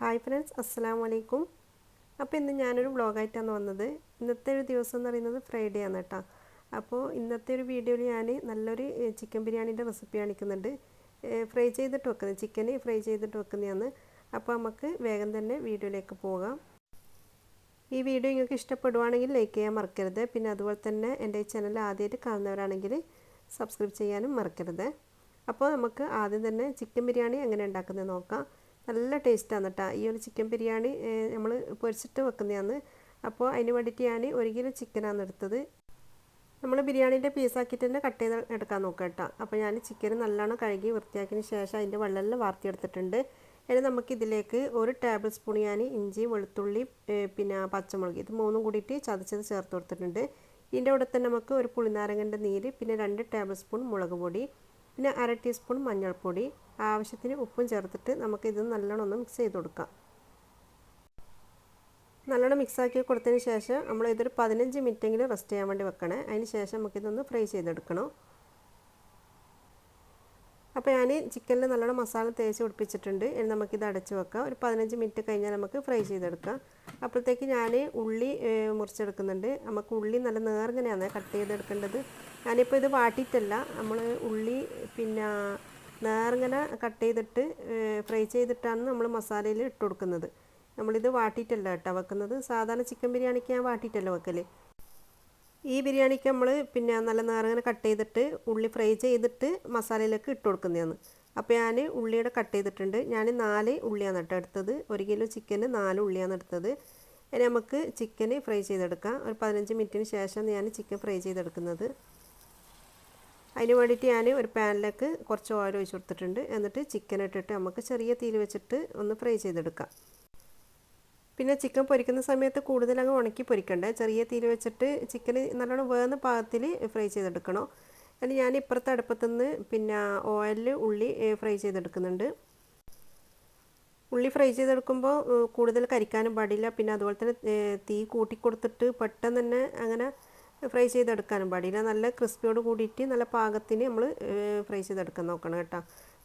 Hi friends, അസ്സലാമു അലൈക്കും. അപ്പോൾ ഇന്ന് ഞാനൊരു വ്ളോഗായിട്ടാണ് വന്നത്. ഇന്നത്തെ ഒരു ദിവസം എന്ന് പറയുന്നത് ഫ്രൈഡേ ആണ് കേട്ടോ. അപ്പോൾ ഇന്നത്തെ ഒരു വീഡിയോയിൽ ഞാൻ നല്ലൊരു ചിക്കൻ ബിരിയാണീൻ്റെ റെസിപ്പി കാണിക്കുന്നുണ്ട്. ഫ്രൈ ചെയ്തിട്ട് വെക്കുന്നത്, ചിക്കൻ ഫ്രൈ ചെയ്തിട്ട് വെക്കുന്നതാണ്. അപ്പോൾ നമുക്ക് വേഗം തന്നെ വീഡിയോയിലേക്ക് പോകാം. ഈ വീഡിയോ നിങ്ങൾക്ക് ഇഷ്ടപ്പെടുവാണെങ്കിൽ ലൈക്ക് ചെയ്യാൻ മറക്കരുത്. പിന്നെ അതുപോലെ തന്നെ എൻ്റെ ഈ ചാനൽ ആദ്യമായിട്ട് കാണുന്നവരാണെങ്കിൽ സബ്സ്ക്രൈബ് ചെയ്യാനും മറക്കരുത്. അപ്പോൾ നമുക്ക് ആദ്യം തന്നെ ചിക്കൻ ബിരിയാണി എങ്ങനെ ഉണ്ടാക്കുന്നത് നോക്കാം. നല്ല ടേസ്റ്റാണ് കേട്ടോ. ഈ ഒരു ചിക്കൻ ബിരിയാണി നമ്മൾ പൊരിച്ചിട്ട് വെക്കുന്നതാണ്. അപ്പോൾ അതിന് വേണ്ടിയിട്ട് ഞാൻ 1 കിലോ ചിക്കനാണ് എടുത്തത്. നമ്മൾ ബിരിയാണീൻ്റെ പീസാക്കിയിട്ട് തന്നെ കട്ട് ചെയ്ത് എടുക്കാൻ നോക്കാം കേട്ടോ. അപ്പോൾ ഞാൻ ചിക്കൻ നല്ലോണം കഴുകി വൃത്തിയാക്കിയതിന് ശേഷം അതിൻ്റെ വെള്ളമെല്ലാം വാർത്തിയെടുത്തിട്ടുണ്ട്. ഇനി നമുക്കിതിലേക്ക് 1 ടേബിൾ സ്പൂൺ ഞാൻ ഇഞ്ചി, വെളുത്തുള്ളി, പിന്നെ പച്ചമുളക് ഇത് മൂന്നും കൂടിയിട്ട് ചതച്ചത് ചേർത്ത് കൊടുത്തിട്ടുണ്ട്. ഇതിൻ്റെ കൂടെ തന്നെ നമുക്ക് ഒരു പുളിനാരങ്ങൻ്റെ നീര്, പിന്നെ 2 ടേബിൾ സ്പൂൺ മുളക് പൊടി, പിന്നെ 1/2 ടീസ്പൂൺ മഞ്ഞൾപ്പൊടി, ആവശ്യത്തിന് ഉപ്പും ചേർത്തിട്ട് നമുക്കിത് നല്ലോണം ഒന്ന് മിക്സ് ചെയ്ത് കൊടുക്കാം. നല്ലോണം മിക്സാക്കി കൊടുത്തതിന് ശേഷം നമ്മൾ ഇതൊരു 15 മിനിറ്റെങ്കിലും റെസ്റ്റ് ചെയ്യാൻ വേണ്ടി വെക്കണേ. അതിന് ശേഷം നമുക്കിതൊന്ന് ഫ്രൈ ചെയ്തെടുക്കണം. അപ്പോൾ ഞാൻ ചിക്കനിൽ നല്ലോണം മസാല തേച്ച് പിടിപ്പിച്ചിട്ടുണ്ട്. ഇനി നമുക്കിത് അടച്ച് വെക്കാം. ഒരു 15 മിനിറ്റ് കഴിഞ്ഞാൽ നമുക്ക് ഫ്രൈ ചെയ്തെടുക്കാം. അപ്പോഴത്തേക്ക് ഞാൻ ഉള്ളി മുറിച്ചെടുക്കുന്നുണ്ട്. നമുക്ക് ഉള്ളി നല്ല നേർങ്ങനെയാണ് കട്ട് ചെയ്തെടുക്കേണ്ടത്. ഞാനിപ്പോൾ ഇത് വാട്ടിയിട്ടല്ല, നമ്മൾ ഉള്ളി പിന്നെ നേർങ്ങനെ കട്ട് ചെയ്തിട്ട് ഫ്രൈ ചെയ്തിട്ടാണ് നമ്മൾ മസാലയിൽ ഇട്ട് കൊടുക്കുന്നത്. നമ്മളിത് വാട്ടിയിട്ടല്ല കേട്ടോ വെക്കുന്നത്. സാധാരണ ചിക്കൻ ബിരിയാണിക്ക് ഞാൻ വാട്ടിയിട്ടല്ല വെക്കൽ. ഈ ബിരിയാണിക്ക് നമ്മൾ പിന്നെ നല്ല നേർങ്ങനെ കട്ട് ചെയ്തിട്ട് ഉള്ളി ഫ്രൈ ചെയ്തിട്ട് മസാലയിലേക്ക് ഇട്ട് കൊടുക്കുന്നതാണ്. അപ്പോൾ ഞാൻ ഉള്ളിയുടെ കട്ട് ചെയ്തിട്ടുണ്ട്. ഞാൻ 4 ഉള്ളിയാണ് കേട്ടോ എടുത്തത്. 1 കിലോ ചിക്കന് 4 ഉള്ളിയാണ് എടുത്തത്. ഇനി നമുക്ക് ചിക്കൻ ഫ്രൈ ചെയ്തെടുക്കാം. ഒരു 15 മിനിറ്റിന് ശേഷം ഞാൻ ചിക്കൻ ഫ്രൈ ചെയ്തെടുക്കുന്നത്. അതിന് വേണ്ടിയിട്ട് ഞാൻ ഒരു പാനിലേക്ക് കുറച്ച് ഓയിൽ ഒഴിച്ച് കൊടുത്തിട്ടുണ്ട്. എന്നിട്ട് ചിക്കൻ ഇട്ടിട്ട് നമുക്ക് ചെറിയ തീയിൽ വെച്ചിട്ട് ഒന്ന് ഫ്രൈ ചെയ്തെടുക്കാം. പിന്നെ ചിക്കൻ പൊരിക്കുന്ന സമയത്ത് കൂടുതൽ അങ്ങ് ഉണക്കി പൊരിക്കണ്ടേ. ചെറിയ തീയിൽ വെച്ചിട്ട് ചിക്കൻ നല്ലോണം വേകുന്ന പാകത്തിൽ ഫ്രൈ ചെയ്തെടുക്കണം. അതിന് ഞാൻ ഇപ്പുറത്തെ അടുപ്പത്തുനിന്ന് പിന്നെ ഓയിലിൽ ഉള്ളി ഫ്രൈ ചെയ്തെടുക്കുന്നുണ്ട്. ഉള്ളി ഫ്രൈ ചെയ്തെടുക്കുമ്പോൾ കൂടുതൽ കരിക്കാനും പാടില്ല. പിന്നെ അതുപോലെ തന്നെ തീ കൂട്ടി കൊടുത്തിട്ട് പെട്ടെന്ന് തന്നെ അങ്ങനെ ഫ്രൈ ചെയ്തെടുക്കാനും പാടില്ല. നല്ല ക്രിസ്പിയോട് കൂടിയിട്ട് നല്ല പാകത്തിന് നമ്മൾ ഫ്രൈ ചെയ്തെടുക്കാൻ നോക്കണം കേട്ടോ.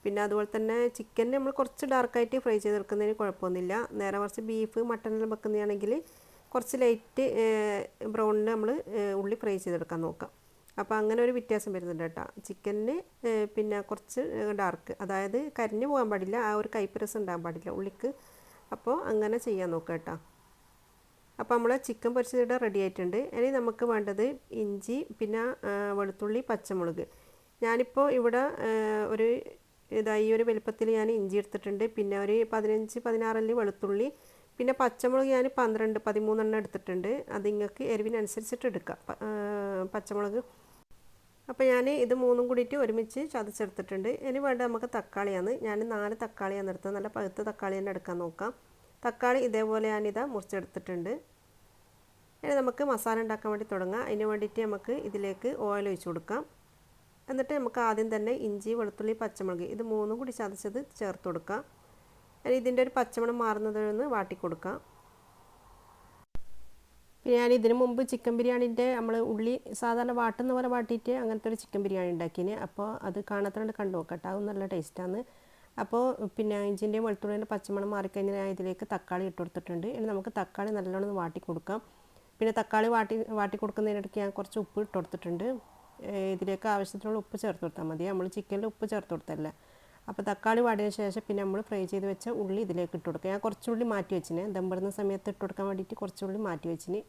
പിന്നെ അതുപോലെ തന്നെ ചിക്കൻ നമ്മൾ കുറച്ച് ഡാർക്കായിട്ട് ഫ്രൈ ചെയ്തെടുക്കുന്നതിന് കുഴപ്പമൊന്നുമില്ല. നേരെ കുറച്ച് ബീഫ് മട്ടനെല്ലാം വെക്കുന്നതാണെങ്കിൽ കുറച്ച് ലൈറ്റ് ബ്രൗണിൽ നമ്മൾ ഉള്ളി ഫ്രൈ ചെയ്തെടുക്കാൻ നോക്കാം. അപ്പോൾ അങ്ങനെ ഒരു വ്യത്യാസം വരുന്നുണ്ട് കേട്ടോ. ചിക്കനിന് പിന്നെ കുറച്ച് ഡാർക്ക്, അതായത് കരിഞ്ഞു പോകാൻ പാടില്ല, ആ ഒരു കയ്പ്പ് രസം ഉണ്ടാകാൻ പാടില്ല ഉള്ളിക്ക്. അപ്പോൾ അങ്ങനെ ചെയ്യാൻ നോക്കാം കേട്ടോ. അപ്പോൾ നമ്മൾ ചിക്കൻ പൊരിച്ചതിവിടെ റെഡി ആയിട്ടുണ്ട്. ഇനി നമുക്ക് വേണ്ടത് ഇഞ്ചി, പിന്നെ വെളുത്തുള്ളി, പച്ചമുളക്. ഞാനിപ്പോൾ ഇവിടെ ഒരു ഈ ഒരു വലുപ്പത്തിൽ ഞാൻ ഇഞ്ചി എടുത്തിട്ടുണ്ട്. പിന്നെ ഒരു 15-16 അല്ലി വെളുത്തുള്ളി, പിന്നെ പച്ചമുളക് ഞാൻ 12-13 എടുത്തിട്ടുണ്ട്. അത് നിങ്ങൾക്ക് എരിവിനനുസരിച്ചിട്ട് എടുക്കാം പച്ചമുളക്. അപ്പോൾ ഞാൻ ഇത് മൂന്നും കൂടിയിട്ട് ഒരുമിച്ച് ചതച്ചെടുത്തിട്ടുണ്ട്. ഇനി വേണ്ട നമുക്ക് തക്കാളിയാണ്. ഞാൻ 4 തക്കാളിയാണ് എടുത്തത്. നല്ല പഴുത്ത തക്കാളി തന്നെ എടുക്കാൻ നോക്കാം. തക്കാളി ഇതേപോലെ ഞാനിതാ മുറിച്ചെടുത്തിട്ടുണ്ട്. ഇനി നമുക്ക് മസാല ഉണ്ടാക്കാൻ വേണ്ടി തുടങ്ങാം. അതിന് വേണ്ടിയിട്ട് നമുക്ക് ഇതിലേക്ക് ഓയിൽ ഒഴിച്ച് കൊടുക്കാം. എന്നിട്ട് നമുക്ക് ആദ്യം തന്നെ ഇഞ്ചി, വെളുത്തുള്ളി, പച്ചമുളക് ഇത് മൂന്നും കൂടി ചതച്ചത് ചേർത്ത് കൊടുക്കാം. ഇനി ഇതിൻ്റെ ഒരു പച്ചമണം മാറുന്നതൊന്ന് വാട്ടി കൊടുക്കാം. പിന്നെ ഞാൻ ഇതിന് മുമ്പ് ചിക്കൻ ബിരിയാണീൻ്റെ നമ്മൾ ഉള്ളി സാധാരണ വാട്ടുന്ന പോലെ വാട്ടിയിട്ട് അങ്ങനത്തെ ഒരു ചിക്കൻ ബിരിയാണി ഉണ്ടാക്കിന്. അപ്പോൾ അത് കാണാത്തതുകൊണ്ട് കണ്ടു നോക്കട്ടെ, അത് നല്ല ടേസ്റ്റാണ്. അപ്പോൾ പിന്നെ ഇഞ്ചിൻ്റെയും വെളുത്തുള്ളിൻ്റെ പച്ചമണം മാറിക്കഴിഞ്ഞാൽ ഞാൻ ഇതിലേക്ക് തക്കാളി ഇട്ട് കൊടുത്തിട്ടുണ്ട്. ഇനി നമുക്ക് തക്കാളി നല്ലോണം വാട്ടി കൊടുക്കാം. പിന്നെ തക്കാളി വാട്ടി കൊടുക്കുന്നതിനിടയ്ക്ക് ഞാൻ കുറച്ച് ഉപ്പ് ഇട്ട് കൊടുത്തിട്ടുണ്ട്. ഇതിലേക്ക് ആവശ്യത്തിനുള്ള ഉപ്പ് ചേർത്ത് കൊടുത്താൽ മതി. നമ്മൾ ചിക്കനിൽ ഉപ്പ് ചേർത്ത് കൊടുത്തല്ലേ. അപ്പോൾ തക്കാളി വാടിയതിന് ശേഷം പിന്നെ നമ്മൾ ഫ്രൈ ചെയ്ത് വെച്ച ഉള്ളി ഇതിലേക്ക് ഇട്ട് കൊടുക്കുക. ഞാൻ കുറച്ചുള്ളി മാറ്റി വെച്ചിന്, ദമ്പിടുന്ന സമയത്ത് ഇട്ട് കൊടുക്കാൻ വേണ്ടിയിട്ട് കുറച്ചുള്ളി മാറ്റി വെച്ചിന്.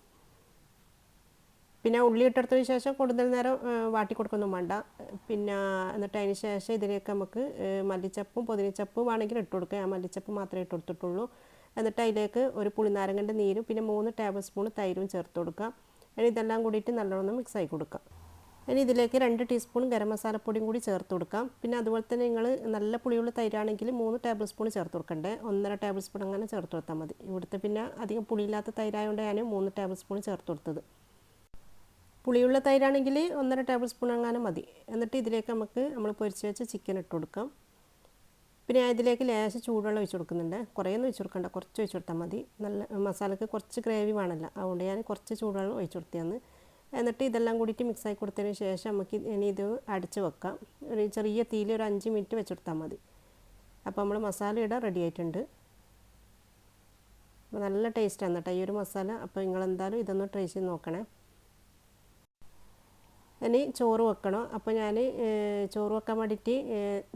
പിന്നെ ഉള്ളി ഇട്ടെടുത്തതിന് ശേഷം കൂടുതൽ നേരം വാട്ടി കൊടുക്കൊന്നും വേണ്ട. പിന്നെ എന്നിട്ട് അതിന് ശേഷം ഇതിലേക്ക് നമുക്ക് മല്ലിച്ചപ്പും പുതിനച്ചപ്പും വേണമെങ്കിൽ ഇട്ട് കൊടുക്കുക. ഞാൻ മല്ലിച്ചപ്പ് മാത്രമേ ഇട്ട് കൊടുത്തിട്ടുള്ളൂ. എന്നിട്ട് അതിലേക്ക് ഒരു പുളിനാരങ്ങൻ്റെ നീരും പിന്നെ 3 ടേബിൾ സ്പൂൺ തൈരും ചേർത്ത് കൊടുക്കാം. ഇനി ഇതെല്ലാം കൂടിയിട്ട് നല്ലോണം മിക്സാക്കി കൊടുക്കാം. ഇനി ഇതിലേക്ക് 2 ടീസ്പൂൺ ഗരം മസാലപ്പൊടിയും കൂടി ചേർത്ത് കൊടുക്കാം. പിന്നെ അതുപോലെ തന്നെ നിങ്ങൾ നല്ല പുളിയുള്ള തൈരാണെങ്കിൽ 3 ടേബിൾ സ്പൂൺ ചേർത്ത് കൊടുക്കണ്ടേ, 1.5 ടേബിൾ സ്പൂൺ അങ്ങനെ ചേർത്ത് കൊടുത്താൽ മതി. ഇവിടുത്തെ പിന്നെ അധികം പുളിയില്ലാത്ത തൈരായതുകൊണ്ട് ഞാൻ 3 ടേബിൾ സ്പൂൺ ചേർത്ത് കൊടുത്തത്. പുളിയുള്ള തൈരാണെങ്കിൽ 1.5 ടേബിൾ സ്പൂൺ അങ്ങനെ മതി. എന്നിട്ട് ഇതിലേക്ക് നമ്മൾ പൊരിച്ച് വെച്ച ചിക്കൻ ഇട്ട് കൊടുക്കാം. പിന്നെ ഇതിലേക്ക് ലേശം ചൂടുവെള്ളം ഒഴിച്ച് കൊടുക്കുന്നുണ്ട്. കുറേയൊന്നും ഒഴിച്ച് കൊടുക്കണ്ട, കുറച്ച് ഒഴിച്ച് കൊടുത്താൽ മതി. നല്ല മസാലയ്ക്ക് കുറച്ച് ഗ്രേവി വേണമല്ലോ, അതുകൊണ്ട് ഞാൻ കുറച്ച് ചൂടുവെള്ളം ഒഴിച്ച് കൊടുത്തതാണ്. എന്നിട്ട് ഇതെല്ലാം കൂടിയിട്ട് മിക്സാക്കി കൊടുത്തതിന് ശേഷം നമുക്ക് ഇനി ഇത് അടച്ച് വെക്കാം. ഒരു ചെറിയ തീയിൽ ഒരു 5 മിനിറ്റ് വെച്ച് കൊടുത്താൽ മതി. അപ്പോൾ നമ്മൾ മസാല ഇവിടെ റെഡി ആയിട്ടുണ്ട്. നല്ല ടേസ്റ്റാണ് കേട്ടോ ഈ ഒരു മസാല. അപ്പോൾ നിങ്ങളെന്തായാലും ഇതൊന്ന് ട്രൈ ചെയ്ത് നോക്കണേ. ഇനി ചോറ് വെക്കണം. അപ്പോൾ ഞാൻ ചോറ് വെക്കാൻ വേണ്ടിയിട്ട്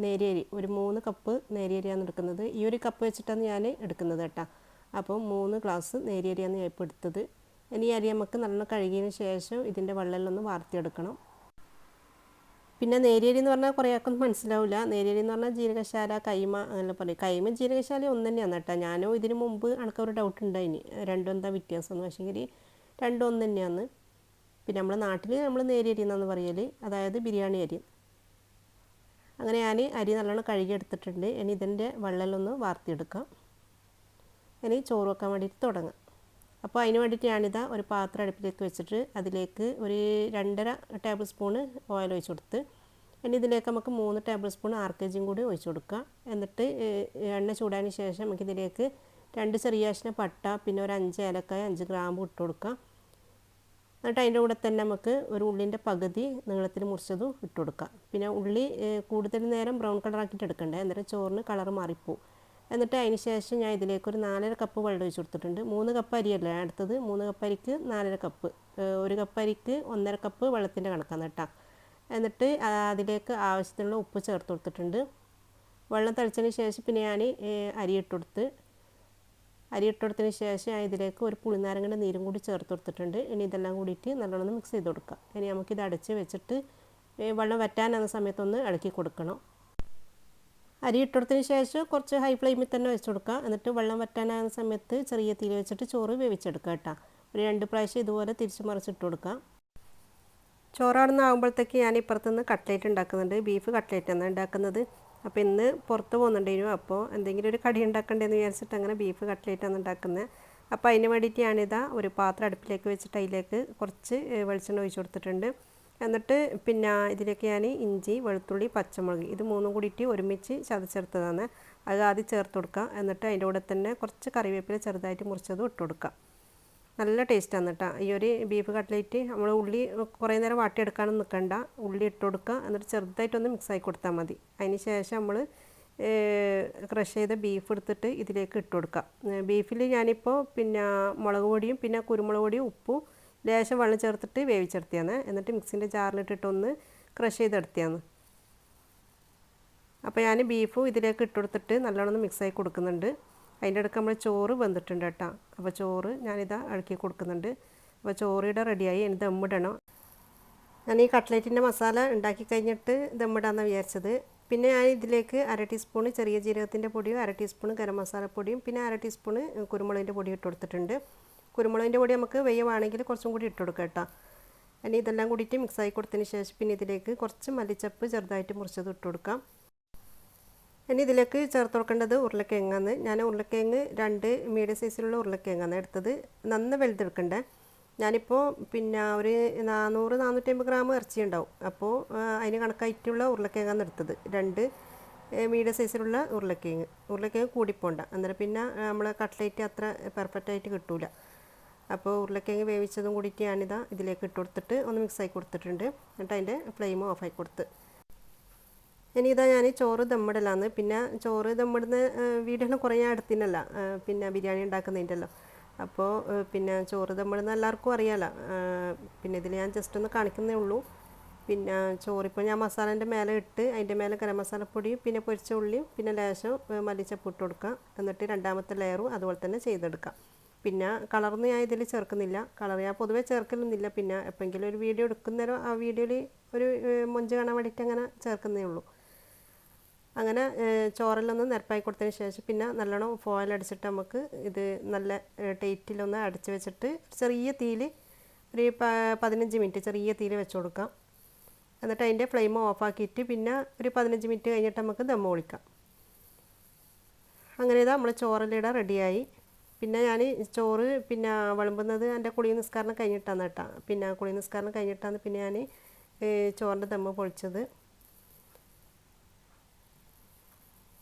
നേരിയരി ഒരു 3 കപ്പ് നേരിയരിയാണ് എടുക്കുന്നത്. ഈ ഒരു കപ്പ് വെച്ചിട്ടാണ് ഞാൻ എടുക്കുന്നത് കേട്ടോ. അപ്പോൾ 3 ഗ്ലാസ് നേരിയരിയാണ് ഞാൻ ഇപ്പോൾ എടുത്തത്. ഇനി ഈ അരി നമുക്ക് നല്ലോണം കഴുകിയതിന് ശേഷം ഇതിൻ്റെ വെള്ളമെല്ലാം ഒന്ന് വാർത്തിയെടുക്കണം. പിന്നെ നേരിയരി എന്ന് പറഞ്ഞാൽ കുറേ ആൾക്കൊന്നും മനസ്സിലാവില്ല. നേരിയരി എന്ന് പറഞ്ഞാൽ ജീരകശാല, കൈമ അങ്ങനെ പറയും. കൈമ ജീരകശാല ഒന്ന് തന്നെയാണ് കേട്ടോ. ഞാനും ഇതിന് മുമ്പ് എനിക്കൊരു ഡൗട്ട് ഉണ്ടായിന് രണ്ടും എന്താ വ്യത്യാസം എന്ന്. പക്ഷേങ്കിൽ രണ്ടും ഒന്ന് തന്നെയാണ്. പിന്നെ നമ്മുടെ നാട്ടിൽ നമ്മൾ നേരിയരി എന്നാണ് പറയൽ, അതായത് ബിരിയാണി അരി. അങ്ങനെ ഞാൻ അരി നല്ലോണം കഴുകിയെടുത്തിട്ടുണ്ട്. ഇനി ഇതിൻ്റെ വെള്ളമെല്ലാം ഒന്ന് വാർത്തിയെടുക്കാം. ഇനി ചോറ് വെക്കാൻ വേണ്ടിയിട്ട് തുടങ്ങാം. അപ്പോൾ അതിന് വേണ്ടിയിട്ട് ഞാനിതാ ഒരു പാത്രം അടുപ്പിലേക്ക് വെച്ചിട്ട് അതിലേക്ക് ഒരു 2.5 ടേബിൾ സ്പൂണ് ഓയിൽ ഒഴിച്ച് കൊടുത്ത്, ഇനി ഇതിലേക്ക് നമുക്ക് 3 ടേബിൾ സ്പൂൺ ആർക്കേജും കൂടി ഒഴിച്ച് കൊടുക്കുക. എന്നിട്ട് എണ്ണ ചൂടായതിന് ശേഷം നമുക്കിതിലേക്ക് 2 ചെറിയ കഷ്ണം പട്ട, പിന്നെ ഒരു 5 ഏലക്കായ, 5 ഗ്രാമ്പ് ഇട്ട് കൊടുക്കാം. എന്നിട്ട് അതിൻ്റെ കൂടെ തന്നെ നമുക്ക് ഒരു ഉള്ളിൻ്റെ പകുതി നീളത്തിൽ മുറിച്ചതും ഇട്ട് കൊടുക്കാം. പിന്നെ ഉള്ളി കൂടുതൽ നേരം ബ്രൗൺ കളറാക്കിയിട്ട് എടുക്കണ്ടേ, എന്നിട്ട് ചോറിന് കളർ മാറിപ്പോവും. എന്നിട്ട് അതിന് ശേഷം ഞാൻ ഇതിലേക്ക് ഒരു 4.5 കപ്പ് വെള്ളം ഒഴിച്ച് കൊടുത്തിട്ടുണ്ട്. 3 കപ്പ് അരിയല്ലേ അടുത്തത്, 3 കപ്പ് അരിക്ക് 4.5 കപ്പ്, 1 കപ്പ് അരിക്ക് 1.5 കപ്പ് വെള്ളത്തിൻ്റെ കണക്കാണ് കേട്ടോ. എന്നിട്ട് അതിലേക്ക് ആവശ്യത്തിനുള്ള ഉപ്പ് ചേർത്ത് കൊടുത്തിട്ടുണ്ട്. വെള്ളം തിളച്ചതിന് ശേഷം പിന്നെ ഞാൻ അരി ഇട്ട് കൊടുത്തതിന് ശേഷം ഇതിലേക്ക് ഒരു പുളിനാരങ്ങയുടെ നീരും കൂടി ചേർത്ത് കൊടുത്തിട്ടുണ്ട്. ഇനി ഇതെല്ലാം കൂടിയിട്ട് നല്ലോണം മിക്സ് ചെയ്ത് കൊടുക്കുക. ഇനി നമുക്കിത് അടച്ച് വെച്ചിട്ട് വെള്ളം വറ്റാനാകുന്ന സമയത്തൊന്ന് ഇളക്കി കൊടുക്കണം. അരി ഇട്ടുകൊടുത്തതിന് ശേഷം കുറച്ച് ഹൈ ഫ്ലെയിമിൽ തന്നെ വെച്ച് കൊടുക്കുക. എന്നിട്ട് വെള്ളം വറ്റാനാകുന്ന സമയത്ത് ചെറിയ തീയിൽ വെച്ചിട്ട് ചോറ് വേവിച്ചെടുക്കുക കേട്ടോ. ഒരു 2 പ്രാവശ്യം ഇതുപോലെ തിരിച്ച് മറിച്ചിട്ട് കൊടുക്കുക. ചോറാടുന്നാകുമ്പോഴത്തേക്ക് ഞാൻ ഇപ്പുറത്തുനിന്ന് കട്ട്ലേറ്റ് ഉണ്ടാക്കുന്നുണ്ട്. ബീഫ് കട്ട്ലേറ്റാണ് ഉണ്ടാക്കുന്നത്. അപ്പോൾ ഇന്ന് പുറത്ത് പോകുന്നുണ്ടായിരുന്നു. അപ്പോൾ എന്തെങ്കിലും ഒരു കടി ഉണ്ടാക്കണ്ടേന്ന് വിചാരിച്ചിട്ട് അങ്ങനെ ബീഫ് കട്ട്ലേറ്റാണ് ഉണ്ടാക്കുന്നത്. അപ്പോൾ അതിന് വേണ്ടിയിട്ട് ഞാനിതാ ഒരു പാത്രം അടുപ്പിലേക്ക് വെച്ചിട്ട് അതിലേക്ക് കുറച്ച് വെളിച്ചെണ്ണ ഒഴിച്ച് കൊടുത്തിട്ടുണ്ട്. എന്നിട്ട് പിന്നെ ഇതിലേക്ക് ഞാൻ ഇഞ്ചി, വെളുത്തുള്ളി, പച്ചമുളക് ഇത് 3 കൂടിയിട്ട് ഒരുമിച്ച് ചതച്ചെടുത്തതാണ്. അത് ആദ്യം ചേർത്ത് കൊടുക്കുക. എന്നിട്ട് അതിൻ്റെ കൂടെ തന്നെ കുറച്ച് കറിവേപ്പില ചെറുതായിട്ട് മുറിച്ചതും ഇട്ട് കൊടുക്കുക. നല്ല ടേസ്റ്റാണ് കേട്ടോ ഈ ഒരു ബീഫ് കട്ട്ലേറ്റ്. നമ്മൾ ഉള്ളി കുറേ നേരം വാട്ടിയെടുക്കാനൊന്നും നിൽക്കണ്ട, ഉള്ളി ഇട്ട് കൊടുക്കുക. എന്നിട്ട് ചെറുതായിട്ടൊന്ന് മിക്സാക്കി കൊടുത്താൽ മതി. അതിന് ശേഷം നമ്മൾ ക്രഷ് ചെയ്ത ബീഫ് എടുത്തിട്ട് ഇതിലേക്ക് ഇട്ട് കൊടുക്കുക. ബീഫിൽ ഞാനിപ്പോൾ പിന്നെ മുളക് പൊടിയും പിന്നെ കുരുമുളക് പൊടിയും ഉപ്പും ലേശം വെള്ളം ചേർത്തിട്ട് വേവിച്ചെടുത്തിയാണ്. എന്നിട്ട് മിക്സിൻ്റെ ജാറിലിട്ടിട്ടൊന്ന് ക്രഷ് ചെയ്തെടുത്തിയാണ്. അപ്പോൾ ഞാൻ ബീഫും ഇതിലേക്ക് ഇട്ട് കൊടുത്തിട്ട് നല്ലോണം മിക്സാക്കി കൊടുക്കുന്നുണ്ട്. അതിൻ്റെ ഇടയ്ക്ക് നമ്മൾ ചോറ് വെന്തിട്ടുണ്ട് കേട്ടോ. അപ്പോൾ ചോറ് ഞാനിതാ ഇളക്കി കൊടുക്കുന്നുണ്ട്. അപ്പോൾ ചോറിയുടെ റെഡിയായി. ഇനി ദമ്മിടണം. ഞാൻ ഈ കട്ട്ലേറ്റിൻ്റെ മസാല ഉണ്ടാക്കി കഴിഞ്ഞിട്ട് ദമ്മിടാമെന്നാണ് വിചാരിച്ചത്. പിന്നെ ഞാൻ ഇതിലേക്ക് 1/2 ടീസ്പൂൺ ചെറിയ ജീരകത്തിൻ്റെ പൊടിയും 1/2 ടീസ്പൂൺ ഗരം മസാല പൊടിയും പിന്നെ 1/2 ടീസ്പൂൺ കുരുമുളകിൻ്റെ പൊടിയും ഇട്ട് കൊടുത്തിട്ടുണ്ട്. കുരുമുളകിൻ്റെ പൊടി നമുക്ക് വെയ്യുവാണെങ്കിൽ കുറച്ചും കൂടി ഇട്ട് കൊടുക്കാം കേട്ടോ. ഇനി ഇതെല്ലാം കൂടിയിട്ട് മിക്സാക്കി കൊടുത്തതിന് ശേഷം പിന്നെ ഇതിലേക്ക് കുറച്ച് മല്ലിച്ചപ്പ് ചെറുതായിട്ട് മുറിച്ചത് ഇട്ട് കൊടുക്കാം. ഇനി ഇതിലേക്ക് ചേർത്ത് കൊടുക്കേണ്ടത് ഉരുളക്കിഴങ്ങാണ്. ഞാൻ ഉരുളക്കിഴങ്ങ് 2 മീഡിയം സൈസിലുള്ള ഉരുളക്കിഴങ്ങാണ് എടുത്തത്. നന്ന വലുതെടുക്കണ്ടേ. ഞാനിപ്പോൾ പിന്നെ ഒരു 400-450 ഗ്രാം ഇറച്ചി ഉണ്ടാവും. അപ്പോൾ അതിന് കണക്കായിട്ടുള്ള ഉരുളക്കിഴങ്ങാണ് എടുത്തത്. 2 മീഡിയം സൈസിലുള്ള ഉരുളക്കിഴങ്ങ് കൂടിപ്പോണ്ട, അന്നേരം പിന്നെ നമ്മളെ കട്ട്ലേറ്റ് അത്ര പെർഫെക്റ്റ് ആയിട്ട് കിട്ടൂല. അപ്പോൾ ഉരുളക്കിഴങ്ങ് വേവിച്ചതും കൂടിയിട്ട് ഞാനിതാ ഇതിലേക്ക് ഇട്ട് കൊടുത്തിട്ട് ഒന്ന് മിക്സാക്കി കൊടുത്തിട്ടുണ്ട്. എന്നിട്ട് അതിൻ്റെ ഫ്ലെയിം ഓഫാക്കി കൊടുത്ത് ഇനി ഇതാ ഞാൻ ചോറ് ദമ്മിടലാന്ന്. പിന്നെ ചോറ് ദമ്മിടുന്ന വീഡിയോ കുറേ ഞാൻ എടുത്തിനല്ല, പിന്നെ ബിരിയാണി ഉണ്ടാക്കുന്നതിൻ്റെല്ലോ. അപ്പോൾ പിന്നെ ചോറ് ദമ്മിടുന്ന എല്ലാവർക്കും അറിയാമല്ലോ. പിന്നെ ഇതിൽ ഞാൻ ജസ്റ്റ് ഒന്ന് കാണിക്കുന്നേ ഉള്ളൂ. പിന്നെ ചോറിപ്പോൾ ഞാൻ മസാലേൻ്റെ മേലെ ഇട്ട് അതിൻ്റെ മേലെ ഗരം മസാലപ്പൊടിയും പിന്നെ പൊരിച്ച ഉള്ളിയും പിന്നെ ലേശം മല്ലിച്ചപ്പ് ഇട്ട് കൊടുക്കുക. എന്നിട്ട് രണ്ടാമത്തെ ലെയറും അതുപോലെ തന്നെ ചെയ്തെടുക്കാം. പിന്നെ കളറൊന്നും ഞാൻ ഇതിൽ ചേർക്കുന്നില്ല. കളർ ഞാൻ പൊതുവേ ചേർക്കലൊന്നുമില്ല. പിന്നെ എപ്പോഴെങ്കിലും ഒരു വീഡിയോ എടുക്കുന്നേരം ആ വീഡിയോയിൽ ഒരു മൊഞ്ച് കാണാൻ വേണ്ടിയിട്ട് അങ്ങനെ ചേർക്കുന്നേ ഉള്ളൂ. അങ്ങനെ ചോറെല്ലാം നിരപ്പാക്കി കൊടുത്തതിന് ശേഷം പിന്നെ നല്ലോണം ഫോയിൽ അടിച്ചിട്ട് നമുക്ക് ഇത് നല്ല ടൈറ്റിലൊന്ന് അടച്ച് വെച്ചിട്ട് ചെറിയ തീയിൽ ഒരു 15 മിനിറ്റ് ചെറിയ തീയിൽ വെച്ച് കൊടുക്കാം. എന്നിട്ട് അതിൻ്റെ ഫ്ലെയിം ഓഫാക്കിയിട്ട് പിന്നെ ഒരു 15 മിനിറ്റ് കഴിഞ്ഞിട്ട് നമുക്ക് ദമ്മ് പൊളിക്കാം. അങ്ങനെ ഇതാ നമ്മൾ ചോറെല്ലാം റെഡിയായി. പിന്നെ ഞാൻ ചോറ് പിന്നെ വിളമ്പുന്നത് എൻ്റെ കുളി നിസ്കാരം കഴിഞ്ഞിട്ടാണ് കേട്ടോ. പിന്നെ കുളി നിസ്കാരം കഴിഞ്ഞിട്ടാണ് പിന്നെ ഞാൻ ചോറിൻ്റെ ദമ്മ് പൊളിച്ചത്.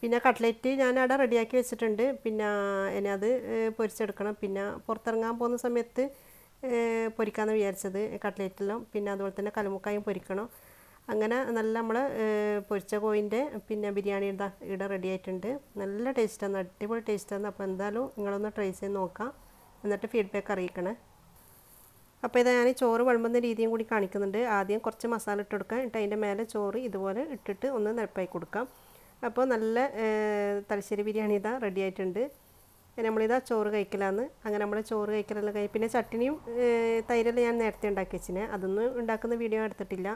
പിന്നെ കട്ട്ലേറ്റ് ഞാൻ അവിടെ റെഡിയാക്കി വെച്ചിട്ടുണ്ട്. പിന്നെ ഇനി അത് പൊരിച്ചെടുക്കണം. പിന്നെ പുറത്തിറങ്ങാൻ പോകുന്ന സമയത്ത് പൊരിക്കാമെന്ന് വിചാരിച്ചത് കട്ട്ലേറ്റെല്ലാം. പിന്നെ അതുപോലെ തന്നെ കല്ലുമുക്കായും പൊരിക്കണം. അങ്ങനെ നല്ല നമ്മളെ പൊരിച്ച കോഴിൻ്റെ പിന്നെ ബിരിയാണി ഇവിടെ റെഡി ആയിട്ടുണ്ട്. നല്ല ടേസ്റ്റാണ്, അടിപൊളി ടേസ്റ്റാണ്. അപ്പോൾ എന്തായാലും നിങ്ങളൊന്ന് ട്രൈ ചെയ്ത് നോക്കാം, എന്നിട്ട് ഫീഡ്ബാക്ക് അറിയിക്കണേ. അപ്പോൾ ഇത് ഞാൻ ചോറ് വിളമ്പുന്ന രീതിയും കൂടി കാണിക്കുന്നുണ്ട്. ആദ്യം കുറച്ച് മസാല ഇട്ട് കൊടുക്കാം, എന്നിട്ട് അതിൻ്റെ മേലെ ചോറ് ഇതുപോലെ ഇട്ടിട്ട് ഒന്ന് നിരപ്പായി കൊടുക്കാം. അപ്പോൾ നല്ല തലശ്ശേരി ബിരിയാണി റെഡി ആയിട്ടുണ്ട്. നമ്മളിതാ ചോറ് കഴിക്കലാന്ന്. അങ്ങനെ നമ്മൾ ചോറ് കഴിക്കലെല്ലാം പിന്നെ ചട്ടിനിയും തൈരെല്ലാം ഞാൻ നേരത്തെ ഉണ്ടാക്കി വെച്ചിനെ. അതൊന്നും ഉണ്ടാക്കുന്ന വീഡിയോ എടുത്തിട്ടില്ല,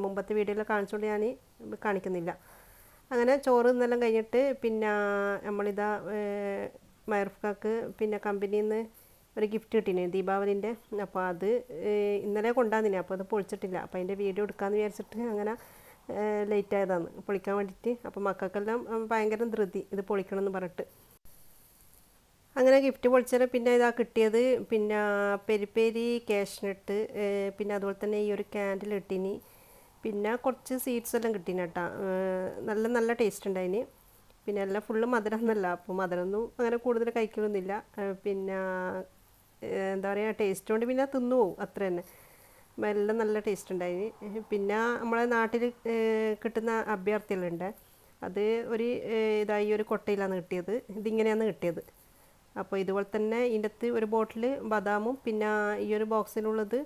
മുമ്പത്തെ വീഡിയോയിൽ കാണിച്ചുകൊണ്ട് ഞാൻ കാണിക്കുന്നില്ല. അങ്ങനെ ചോറ് ഇന്നെല്ലാം കഴിഞ്ഞിട്ട് പിന്നെ നമ്മളിതാ മയർഫ്കാക്ക് പിന്നെ കമ്പനിയിൽ നിന്ന് ഒരു ഗിഫ്റ്റ് കിട്ടീന് ദീപാവലിൻ്റെ. അപ്പോൾ അത് ഇന്നലെ കൊണ്ടുവന്നിനെ, അപ്പോൾ അത് പൊളിച്ചിട്ടില്ല. അപ്പോൾ അതിൻ്റെ വീഡിയോ എടുക്കാമെന്ന് വിചാരിച്ചിട്ട് അങ്ങനെ ലേറ്റ് ആയതാണ് പൊളിക്കാൻ വേണ്ടിയിട്ട്. അപ്പോൾ മക്കൾക്കെല്ലാം ഭയങ്കര ധൃതി ഇത് പൊളിക്കണമെന്ന് പറഞ്ഞിട്ട്. അങ്ങനെ ഗിഫ്റ്റ് പൊളിച്ചാൽ പിന്നെ ഇതാ കിട്ടിയത് പിന്നെ പെരി കാഷ്നട്ട്, പിന്നെ അതുപോലെ തന്നെ ഈ ഒരു ക്യാൻഡിൽ കിട്ടീനി, പിന്നെ കുറച്ച് സീഡ്സ് എല്ലാം കിട്ടീനി കേട്ടോ. നല്ല നല്ല ടേസ്റ്റ് ഉണ്ടായിന്. പിന്നെ എല്ലാം ഫുള്ള് മധുരം എന്നല്ല, അപ്പോൾ മധുരമൊന്നും അങ്ങനെ കൂടുതൽ കഴിക്കലൊന്നുമില്ല. പിന്നെ എന്താ പറയുക, ടേസ്റ്റ് കൊണ്ട് പിന്നെ തിന്നു പോകും അത്ര തന്നെ. എല്ലാം നല്ല ടേസ്റ്റ് ഉണ്ടായിന്. പിന്നെ നമ്മളെ നാട്ടിൽ കിട്ടുന്ന അഭ്യർത്ഥികളുണ്ട്, അത് ഒരു ഇതായി ഒരു കൊട്ടയിലാണ് കിട്ടിയത്. ഇതിങ്ങനെയാണ് കിട്ടിയത്. അപ്പോൾ ഇതുപോലെ തന്നെ ഇതിൻ്റെ അകത്ത് ഒരു ബോട്ടിൽ ബദാമും പിന്നെ ഈ ഒരു ബോക്സിലുള്ളത്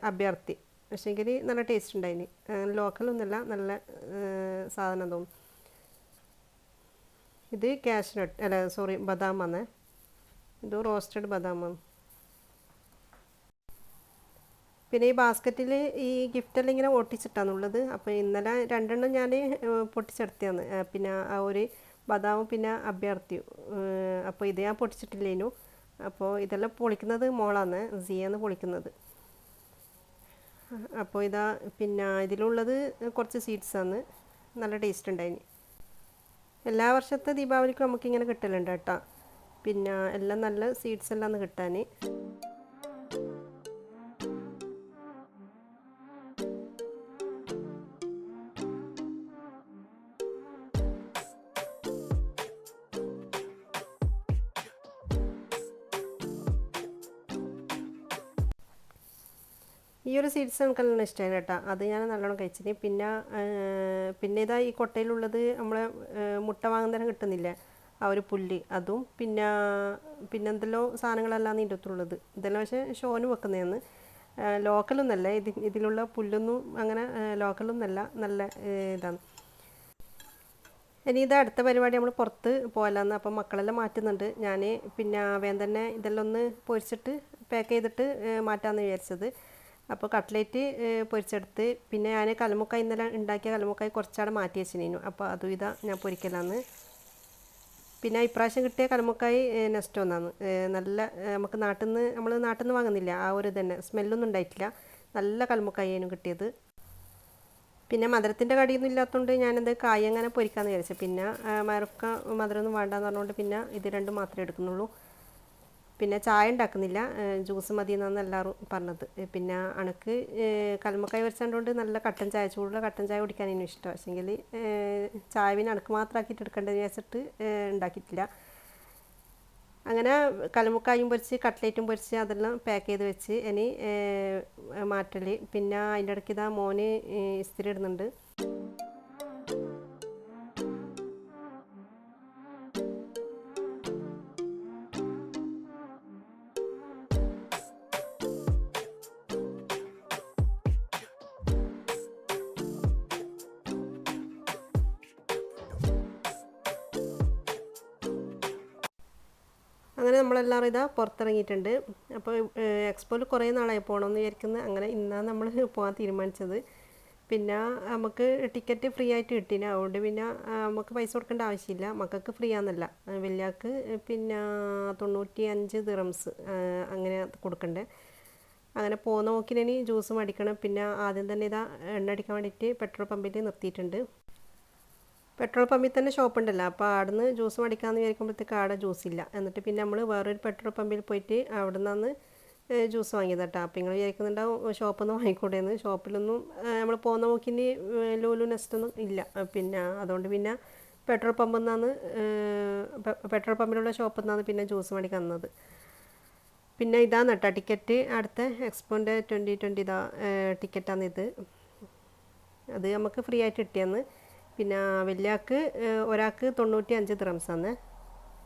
അഭ്യർത്ഥി. പക്ഷേങ്കിൽ നല്ല ടേസ്റ്റ് ഉണ്ടായിന്, ലോക്കലൊന്നുമല്ല, നല്ല സാധനം തോന്നും. ഇത് കാഷ്നട്ട് അല്ല സോറി ബദാമാണ്, ഇത് റോസ്റ്റഡ് ബദാമാണ്. പിന്നെ ഈ ബാസ്ക്കറ്റിൽ ഈ ഗിഫ്റ്റെല്ലാം ഇങ്ങനെ ഒട്ടിച്ചിട്ടാണുള്ളത്. അപ്പോൾ ഇന്നലെ രണ്ടെണ്ണം ഞാൻ പൊട്ടിച്ചെടുത്തതാണ്, പിന്നെ ആ ഒരു ബദാമും പിന്നെ അഭ്യർത്ഥിയും. അപ്പോൾ ഇത് ഞാൻ പൊട്ടിച്ചിട്ടില്ലേനു. അപ്പോൾ ഇതെല്ലാം പൊളിക്കുന്നത് മോളാണ്, സിയാണ് പൊളിക്കുന്നത്. അപ്പോൾ ഇതാ പിന്നെ ഇതിലുള്ളത് കുറച്ച് സീഡ്സാണ്, നല്ല ടേസ്റ്റ് ഉണ്ടായിന്. എല്ലാ വർഷത്തെ ദീപാവലിക്കും നമുക്കിങ്ങനെ കിട്ടലുണ്ട് കേട്ടോ. പിന്നെ എല്ലാം നല്ല സീഡ്സ് എല്ലാം ഒന്ന് കിട്ടാൻ. ഈ ഒരു സീഡ്സ് എനിക്ക് നല്ലോണം ഇഷ്ടമായി കേട്ടോ, അത് ഞാൻ നല്ലോണം കഴിച്ചിന്. പിന്നെ ഇതാ ഈ കൊട്ടയിലുള്ളത് നമ്മളെ മുട്ട വാങ്ങുന്നേരം കിട്ടുന്നില്ലേ ആ ഒരു പുല്ല്, അതും പിന്നെ എന്തെല്ലോ സാധനങ്ങളെല്ലാം ഇതിൻ്റെ അകത്തുള്ളത്. ഇതെല്ലാം പക്ഷേ ഷോന് വെക്കുന്നതാണ്, ലോക്കലൊന്നല്ല. ഇതിലുള്ള പുല്ലൊന്നും അങ്ങനെ ലോക്കലൊന്നല്ല, നല്ല ഇതാണ്. ഇനി ഇത് അടുത്ത പരിപാടി നമ്മൾ പുറത്ത് പോകലാന്ന്. അപ്പം മക്കളെല്ലാം മാറ്റുന്നുണ്ട്. ഞാൻ പിന്നെ വേഗം തന്നെ ഇതെല്ലാം ഒന്ന് പൊരിച്ചിട്ട് പാക്ക് ചെയ്തിട്ട് മാറ്റാമെന്ന് വിചാരിച്ചത്. അപ്പോൾ കട്ട്ലേറ്റ് പൊരിച്ചെടുത്ത്, പിന്നെ ഞാൻ കലമുക്കായി ഇന്നലെ ഉണ്ടാക്കിയ കലമുക്കായി കുറച്ചവിടെ മാറ്റി വെച്ചിനു. അപ്പോൾ അതും ഇതാ ഞാൻ പൊരിക്കലാന്ന്. പിന്നെ ഇപ്രാവശ്യം കിട്ടിയ കലമുക്കായി നെക്സ്റ്റ് ഒന്നാണ്, നല്ല നമുക്ക് നമ്മൾ നാട്ടിൽ നിന്ന് വാങ്ങുന്നില്ല ആ ഒരു തന്നെ, സ്മെല്ലൊന്നും ഉണ്ടായിട്ടില്ല. നല്ല കലമുക്കായിനും കിട്ടിയത്. പിന്നെ മധുരത്തിൻ്റെ കടിയൊന്നും ഇല്ലാത്തതുകൊണ്ട് ഞാനെന്ത് കായ അങ്ങനെ പൊരിക്കാമെന്ന് വിചാരിച്ചു. പിന്നെ മരക്ക മധുരമൊന്നും വേണ്ടാന്ന് പറഞ്ഞുകൊണ്ട് പിന്നെ ഇത് രണ്ടും മാത്രമേ എടുക്കുന്നുള്ളൂ. പിന്നെ ചായ ഉണ്ടാക്കുന്നില്ല, ജ്യൂസ് മതി എന്നാണ് എല്ലാവരും പറഞ്ഞത്. പിന്നെ അണക്ക് കൽമക്കായ വരച്ചുകൊണ്ട് നല്ല കട്ടൻ ചായ, ചൂടുള്ള കട്ടൻ ചായ കുടിക്കാൻ എനിക്ക് ഇഷ്ടം. പക്ഷേങ്കിൽ ചായ പിന്നെ അണക്ക് മാത്രമാക്കിയിട്ട് എടുക്കേണ്ടതെന്ന് വിചാരിച്ചിട്ട് ഉണ്ടാക്കിയിട്ടില്ല. അങ്ങനെ കലമുക്കായും പൊരിച്ച് കട്ട്ലേറ്റും പൊരിച്ച് അതെല്ലാം പാക്ക് ചെയ്ത് വെച്ച് ഇനി മാറ്റൽ. പിന്നെ അതിൻ്റെ ഇടയ്ക്ക് ഇതാ മോന് ഇസ്തിരി ഇടുന്നുണ്ട്. അങ്ങനെ നമ്മളെല്ലാവരും ഇതാ പുറത്തിറങ്ങിയിട്ടുണ്ട്. അപ്പോൾ എക്സ്പോയിൽ കുറേ നാളായി പോകണമെന്ന് വിചാരിക്കുന്നത്. അങ്ങനെ ഇന്നാണ് നമ്മൾ പോകാൻ തീരുമാനിച്ചത്. പിന്നെ നമുക്ക് ടിക്കറ്റ് ഫ്രീ ആയിട്ട് കിട്ടീന്, അതുകൊണ്ട് പിന്നെ നമുക്ക് പൈസ കൊടുക്കേണ്ട ആവശ്യമില്ല. മക്കൾക്ക് ഫ്രീ ആണെന്നല്ല, വലിയാൾക്ക് പിന്നെ 95 ദിറംസ് അങ്ങനെ കൊടുക്കണ്ടേ. അങ്ങനെ പോകുന്ന നോക്കിനി ജ്യൂസ് മേടിക്കണം. പിന്നെ ആദ്യം തന്നെ ഇതാ എണ്ണ അടിക്കാൻ വേണ്ടിയിട്ട് പെട്രോൾ പമ്പിൽ നിർത്തിയിട്ടുണ്ട്. പെട്രോൾ പമ്പിൽ തന്നെ ഷോപ്പ് ഉണ്ടല്ലോ, അപ്പോൾ അവിടുന്ന് ജ്യൂസ് മേടിക്കാമെന്ന് വിചാരിക്കുമ്പോഴത്തേക്ക് അവിടെ ജ്യൂസ് ഇല്ല. എന്നിട്ട് പിന്നെ നമ്മൾ വേറൊരു പെട്രോൾ പമ്പിൽ പോയിട്ട് അവിടെ നിന്നാണ് ജ്യൂസ് വാങ്ങിയത് കേട്ടോ. അപ്പോൾ നിങ്ങൾ വിചാരിക്കുന്നുണ്ടാവും ഷോപ്പിൽ നിന്ന് വാങ്ങിക്കൂടെയെന്ന്. ഷോപ്പിലൊന്നും നമ്മൾ പോകുന്ന നോക്കിന് ലൂലു നെസ്റ്റൊന്നും ഇല്ല. പിന്നെ അതുകൊണ്ട് പിന്നെ പെട്രോൾ പമ്പിൽ നിന്നാണ് പെട്രോൾ പമ്പിലുള്ള ഷോപ്പിൽ നിന്നാണ് പിന്നെ ജ്യൂസ് മേടിക്കാൻ തന്നത്. പിന്നെ ഇതാണ് കേട്ടോ ടിക്കറ്റ്, അടുത്ത എക്സ്പോൻ്റെ 2020 ഇതാ ടിക്കറ്റാണിത്. അത് നമുക്ക് ഫ്രീ ആയിട്ട് കിട്ടിയെന്ന്. പിന്നെ വലിയാൾക്ക് ഒരാൾക്ക് 95 ദിറംസാണ്,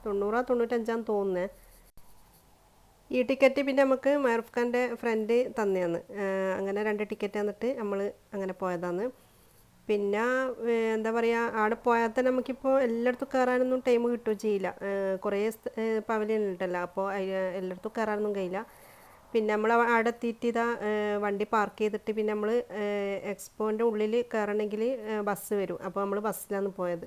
95 തോന്നുന്നത്. ഈ ടിക്കറ്റ് പിന്നെ നമുക്ക് മൈറൂഫ് ഖാൻ്റെ ഫ്രണ്ട് തന്നെയാണ്. അങ്ങനെ 2 ടിക്കറ്റ് തന്നിട്ട് നമ്മൾ അങ്ങനെ പോയതാണ്. പിന്നെ എന്താ പറയുക, അവിടെ പോയാൽ തന്നെ നമുക്കിപ്പോൾ എല്ലായിടത്തും കയറാനൊന്നും ടൈം കിട്ടുകയും ചെയ്യില്ല. കുറേ പവലിയൻ ഉണ്ടല്ലോ, അപ്പോൾ എല്ലായിടത്തും കയറാനൊന്നും കഴിയില്ല. പിന്നെ നമ്മൾ അവിടെ എത്തിയിട്ട് ഇതാ വണ്ടി പാർക്ക് ചെയ്തിട്ട് പിന്നെ നമ്മൾ എക്സ്പോൻ്റെ ഉള്ളിൽ കയറണമെങ്കിൽ ബസ് വരും. അപ്പോൾ നമ്മൾ ബസ്സിലാണ് പോയത്.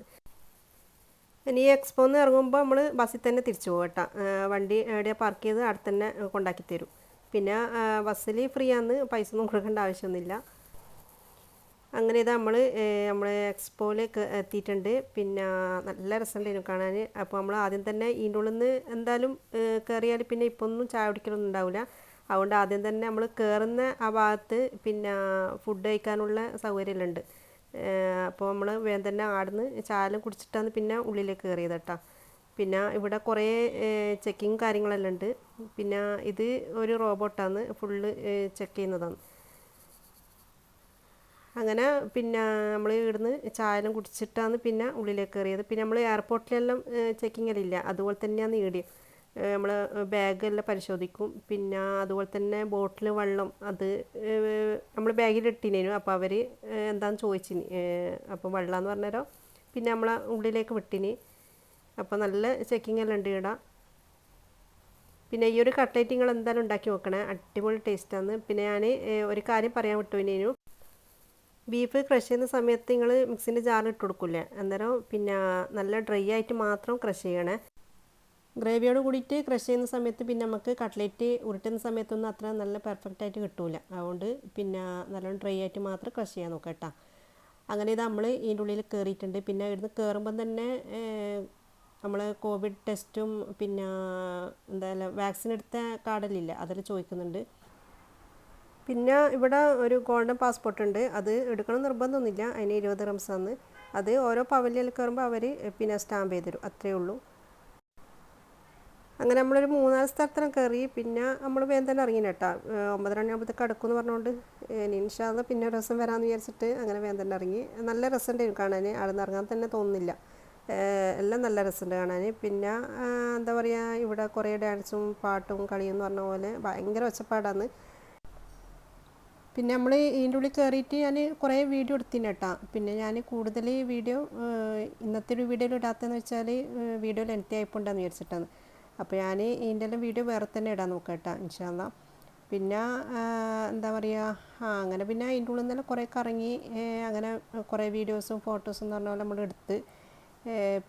ഇനി ഈ എക്സ്പോയിൽ നിന്ന് ഇറങ്ങുമ്പോൾ നമ്മൾ ബസ്സിൽ തന്നെ തിരിച്ചു പോകും കേട്ടോ. വണ്ടി എവിടെയാണ് പാർക്ക് ചെയ്ത് അവിടെ തന്നെ കൊണ്ടാക്കി തരും. പിന്നെ ബസ്സിൽ ഫ്രീ ആണ്, പൈസ ഒന്നും കൊടുക്കേണ്ട ആവശ്യമൊന്നുമില്ല. അങ്ങനെ ഇത് നമ്മൾ എക്സ്പോയിൽ എത്തിയിട്ടുണ്ട്. പിന്നെ നല്ല രസമുണ്ടായിരുന്നു കാണാൻ. അപ്പോൾ നമ്മൾ ആദ്യം തന്നെ ഇതിൻ്റെ ഉള്ളിൽ നിന്ന് എന്തായാലും കയറിയാൽ പിന്നെ ഇപ്പോൾ ഒന്നും ചായ കുടിക്കലൊന്നും ഉണ്ടാവില്ല. അതുകൊണ്ട് ആദ്യം തന്നെ നമ്മൾ കയറുന്ന ആ ഭാഗത്ത് പിന്നെ ഫുഡ് കഴിക്കാനുള്ള സൗകര്യമെല്ലാം ഉണ്ട്. അപ്പോൾ നമ്മൾ വേഗം തന്നെ ആടുന്ന് ചായലും കുടിച്ചിട്ടാണ് പിന്നെ ഉള്ളിലേക്ക് കയറിയത് കേട്ടോ. പിന്നെ ഇവിടെ കുറേ ചെക്കിങ് കാര്യങ്ങളെല്ലാം ഉണ്ട്. പിന്നെ ഇത് ഒരു റോബോട്ടാണ്, ഫുള്ള് ചെക്ക് ചെയ്യുന്നതാണ്. അങ്ങനെ പിന്നെ നമ്മൾ ഇവിടുന്ന് ചായലും കുടിച്ചിട്ടാണ് പിന്നെ ഉള്ളിലേക്ക് കയറിയത്. പിന്നെ നമ്മൾ എയർപോർട്ടിലെല്ലാം ചെക്കിങ്ങിലില്ല, അതുപോലെ തന്നെയാണ് ഈടിയും. നമ്മൾ ബാഗെല്ലാം പരിശോധിക്കും. പിന്നെ അതുപോലെ തന്നെ ബോട്ടിൽ വെള്ളം അത് നമ്മൾ ബാഗിൽ ഇട്ടിനു. അപ്പോൾ അവർ എന്താണെന്ന് ചോദിച്ചിന്. അപ്പോൾ വെള്ളമെന്ന് പറഞ്ഞേരോ പിന്നെ നമ്മളെ ഉള്ളിലേക്ക് വിട്ടിന്. അപ്പോൾ നല്ല ചെക്കിങ് എല്ലാം ഉണ്ട് ഇവിടെ. പിന്നെ ഈ ഒരു കട്ട്ലേറ്റ് നിങ്ങൾ എന്തായാലും ഉണ്ടാക്കി നോക്കണേ, അടിപൊളി ടേസ്റ്റാണ്. പിന്നെ ഞാൻ ഒരു കാര്യം പറയാൻ വിട്ടുവിനു. ബീഫ് ക്രഷ് ചെയ്യുന്ന സമയത്ത് നിങ്ങൾ മിക്സിൻ്റെ ജാറിൽ ഇട്ട് കൊടുക്കില്ലേ, അന്നേരം പിന്നെ നല്ല ഡ്രൈ ആയിട്ട് മാത്രം ക്രഷ് ചെയ്യണേ. ഗ്രേവിയോട് കൂടിയിട്ട് ക്രഷ് ചെയ്യുന്ന സമയത്ത് പിന്നെ നമുക്ക് കട്ട്ലേറ്റ് ഉരുട്ടുന്ന സമയത്തൊന്നും അത്ര നല്ല പെർഫെക്റ്റ് ആയിട്ട് കിട്ടില്ല. അതുകൊണ്ട് പിന്നെ നല്ലോണം ഡ്രൈ ആയിട്ട് മാത്രം ക്രഷ് ചെയ്യാൻ നോക്കാം കേട്ടോ. അങ്ങനെ ഇത് നമ്മൾ ഇതിൻ്റെ ഉള്ളിൽ കയറിയിട്ടുണ്ട്. പിന്നെ ഇവിടുന്ന് കയറുമ്പം തന്നെ നമ്മൾ കോവിഡ് ടെസ്റ്റും പിന്നെ എന്തായാലും വാക്സിൻ എടുത്ത കാർഡിലില്ല അതിൽ ചോദിക്കുന്നുണ്ട്. പിന്നെ ഇവിടെ ഒരു ഗോൾഡൻ പാസ്പോർട്ട് ഉണ്ട്, അത് എടുക്കണം നിർബന്ധമൊന്നുമില്ല. അതിന് 20 ദിറംസാണ്. അത് ഓരോ പവലിയിൽ കയറുമ്പോൾ അവർ പിന്നെ സ്റ്റാമ്പ് ചെയ്ത് തരും, അത്രയേ ഉള്ളൂ. അങ്ങനെ നമ്മളൊരു 3-4 സ്ഥലത്തിനും കയറി. പിന്നെ നമ്മൾ വേഗം തന്നെ ഇറങ്ങി കേട്ടോ. 9:30 ആകുമ്പോഴത്തേക്ക് അടുക്കുമെന്ന് പറഞ്ഞുകൊണ്ട് ഇൻഷാ അല്ലാഹ് പിന്നെ ഒരു രസം വരാമെന്ന് വിചാരിച്ചിട്ട് അങ്ങനെ വേഗം തന്നെ ഇറങ്ങി. നല്ല രസമുണ്ടായിരുന്നു കാണാൻ, അവിടെ നിന്ന് ഇറങ്ങാൻ തന്നെ തോന്നുന്നില്ല. എല്ലാം നല്ല രസമുണ്ട് കാണാൻ. പിന്നെ എന്താ പറയുക, ഇവിടെ കുറേ ഡാൻസും പാട്ടും കളിയും എന്ന് പറഞ്ഞ പോലെ ഭയങ്കര ഒച്ചപ്പാടാണ്. പിന്നെ നമ്മൾ ഇതിൻ്റെ ഉള്ളിൽ കയറിയിട്ട് ഞാൻ കുറേ വീഡിയോ എടുത്തിന് കേട്ടോ. പിന്നെ ഞാൻ കൂടുതൽ വീഡിയോ ഇന്നത്തെ ഒരു വീഡിയോയിൽ ഇടാത്തതെന്ന് വെച്ചാൽ വീഡിയോ ലെങ്തി ആയിപ്പോണ്ടെന്ന് വിചാരിച്ചിട്ടാണ്. അപ്പോൾ ഞാൻ ഇതിൻ്റെ എല്ലാം വീഡിയോ വേറെ തന്നെ ഇടാൻ നോക്കാം കേട്ടോ ഇൻഷാ അല്ലാഹ്. പിന്നെ എന്താ പറയുക, അങ്ങനെ പിന്നെ അതിൻ്റെ ഉള്ളിൽ നിന്ന് കുറേ കറങ്ങി അങ്ങനെ കുറേ വീഡിയോസും ഫോട്ടോസും എന്ന് പറഞ്ഞ പോലെ നമ്മൾ എടുത്ത്.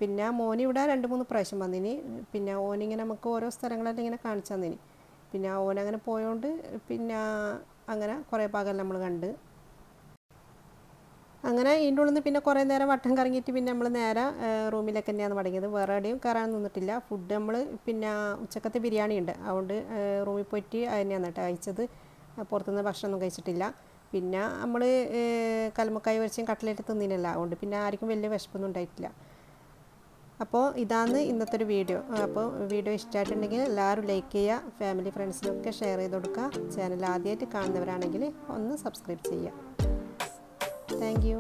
പിന്നെ മോന് ഇവിടെ 2-3 പ്രാവശ്യം വന്നിനി. പിന്നെ ഓനിങ്ങനെ നമുക്ക് ഓരോ സ്ഥലങ്ങളെല്ലാം ഇങ്ങനെ കാണിച്ചു തന്നിനി. പിന്നെ ഓനങ്ങനെ പോയോണ്ട് പിന്നെ അങ്ങനെ കുറേ ഭാഗം നമ്മൾ കണ്ട്. അങ്ങനെ ഇതിൻ്റെ ഉള്ളിൽ നിന്ന് പിന്നെ കുറേ നേരം വട്ടം കറങ്ങിയിട്ട് പിന്നെ നമ്മൾ നേരെ റൂമിലേക്ക് തന്നെയാണ് മടങ്ങിയത്. വേറെ എവിടെയും കയറാൻ നിന്നിട്ടില്ല. ഫുഡ് നമ്മൾ പിന്നെ ഉച്ചക്കത്തെ ബിരിയാണി ഉണ്ട്, അതുകൊണ്ട് റൂമിൽ പോയിട്ട് അത് തന്നെയാണ് കേട്ടോ കഴിച്ചത്. പുറത്തുനിന്ന് ഭക്ഷണമൊന്നും കഴിച്ചിട്ടില്ല. പിന്നെ നമ്മൾ കല്ലുമ്മക്കായ് പൊരിച്ചും കട്ട്ലേറ്റ് തിന്നിനല്ല, അതുകൊണ്ട് പിന്നെ ആർക്കും വലിയ വിശപ്പൊന്നും ഉണ്ടായിട്ടില്ല. അപ്പോൾ ഇതാണ് ഇന്നത്തെ ഒരു വീഡിയോ. അപ്പോൾ വീഡിയോ ഇഷ്ടമായിട്ടുണ്ടെങ്കിൽ എല്ലാവരും ലൈക്ക് ചെയ്യുക, ഫാമിലി ഫ്രണ്ട്സിനൊക്കെ ഷെയർ ചെയ്ത് കൊടുക്കുക. ചാനൽ ആദ്യമായിട്ട് കാണുന്നവരാണെങ്കിൽ ഒന്ന് സബ്സ്ക്രൈബ് ചെയ്യുക. Thank you.